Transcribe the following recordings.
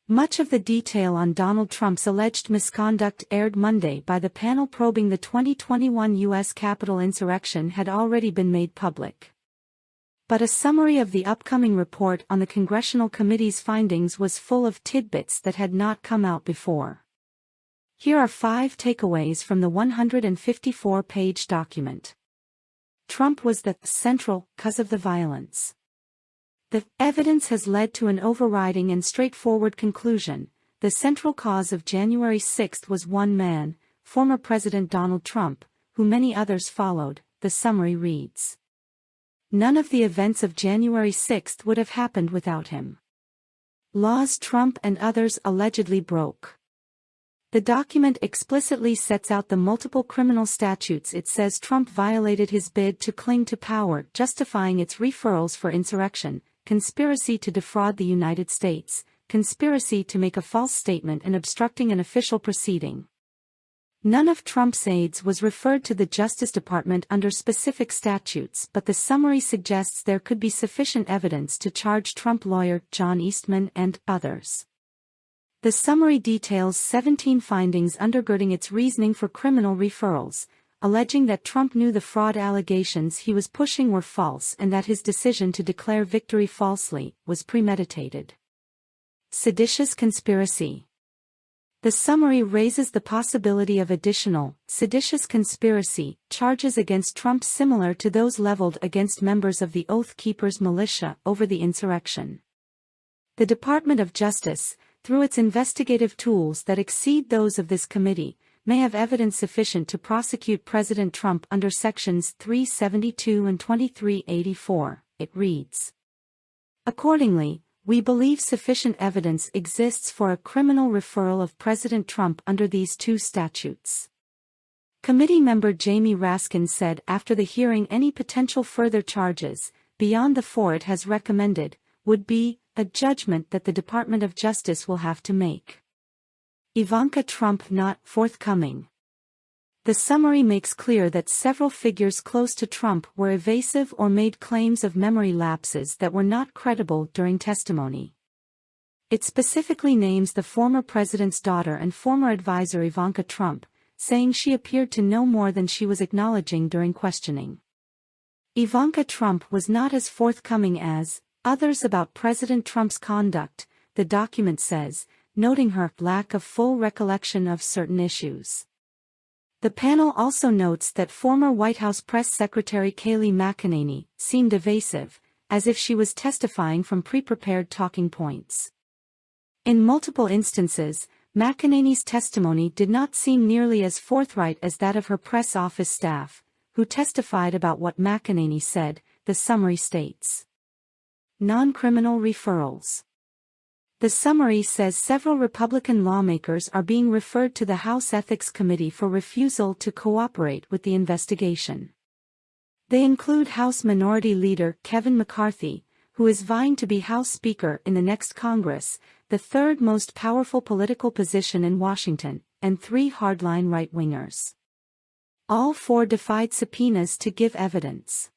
Much of the detail on Donald Trump's alleged misconduct aired Monday by the panel probing the 2021 U.S. Capitol insurrection had already been made public. But a summary of the upcoming report on the congressional committee's findings was full of tidbits that had not come out before. Here are 5 takeaways from the 154-page document. Trump was the central cause of the violence. The evidence has led to an overriding and straightforward conclusion. The central cause of January 6 was one man, former President Donald Trump, who many others followed, the summary reads. None of the events of January 6 would have happened without him. Laws Trump and others allegedly broke. The document explicitly sets out the multiple criminal statutes it says Trump violated his bid to cling to power, justifying its referrals for insurrection, conspiracy to defraud the United States, conspiracy to make a false statement and obstructing an official proceeding. None of Trump's aides was referred to the Justice Department under specific statutes, but the summary suggests there could be sufficient evidence to charge Trump lawyer John Eastman and others. The summary details 17 findings undergirding its reasoning for criminal referrals, alleging that Trump knew the fraud allegations he was pushing were false and that his decision to declare victory falsely was premeditated. Seditious conspiracy. The summary raises the possibility of additional, seditious conspiracy, charges against Trump similar to those leveled against members of the Oath Keepers militia over the insurrection. The Department of Justice, through its investigative tools that exceed those of this committee, may have evidence sufficient to prosecute President Trump under Sections 372 and 2384, it reads. Accordingly, we believe sufficient evidence exists for a criminal referral of President Trump under these 2 statutes. Committee member Jamie Raskin said after the hearing any potential further charges, beyond the 4 it has recommended, would be a judgment that the Department of Justice will have to make. Ivanka Trump not forthcoming. The summary makes clear that several figures close to Trump were evasive or made claims of memory lapses that were not credible during testimony. It specifically names the former president's daughter and former advisor Ivanka Trump, saying she appeared to know more than she was acknowledging during questioning. Ivanka Trump was not as forthcoming as others about President Trump's conduct, the document says, noting her lack of full recollection of certain issues. The panel also notes that former White House Press Secretary Kayleigh McEnany seemed evasive, as if she was testifying from pre-prepared talking points. In multiple instances, McEnany's testimony did not seem nearly as forthright as that of her press office staff, who testified about what McEnany said, the summary states. Non-criminal referrals. The summary says several Republican lawmakers are being referred to the House Ethics Committee for refusal to cooperate with the investigation. They include House Minority Leader Kevin McCarthy, who is vying to be House Speaker in the next Congress, the 3rd most powerful political position in Washington, and 3 hardline right-wingers. All 4 defied subpoenas to give evidence.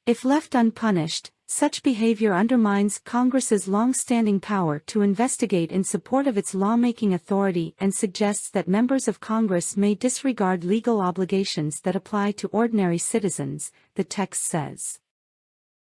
If left unpunished, such behavior undermines Congress's long-standing power to investigate in support of its lawmaking authority and suggests that members of Congress may disregard legal obligations that apply to ordinary citizens, the text says.